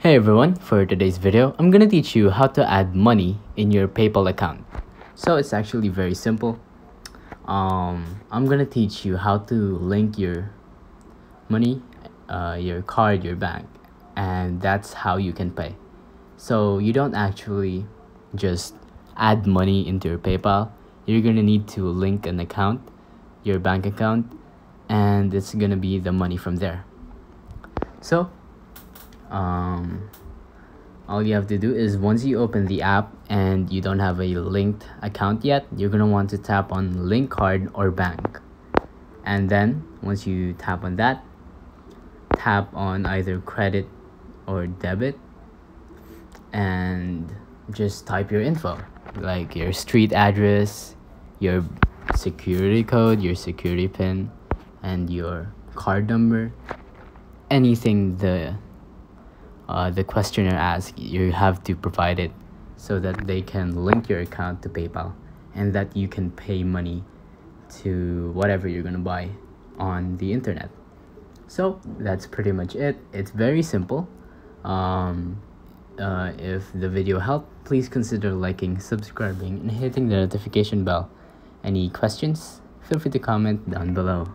Hey everyone, for today's video, I'm gonna teach you how to add money in your PayPal account. So it's actually very simple. I'm gonna teach you how to link your money, your card, your bank, and that's how you can pay. So you don't actually just add money into your PayPal. You're gonna need to link an account, your bank account, and it's gonna be the money from there. So all you have to do is once you open the app and you don't have a linked account yet, you're gonna want to tap on link card or bank, and then once you tap on that, tap on either credit or debit and just type your info like your street address, your security code, your security pin, and your card number. Anything the questionnaire asks, you have to provide it so that they can link your account to PayPal and that you can pay money to whatever you're gonna buy on the internet. So that's pretty much it. It's very simple. If the video helped, please consider liking, subscribing, and hitting the notification bell. Any questions? Feel free to comment down below.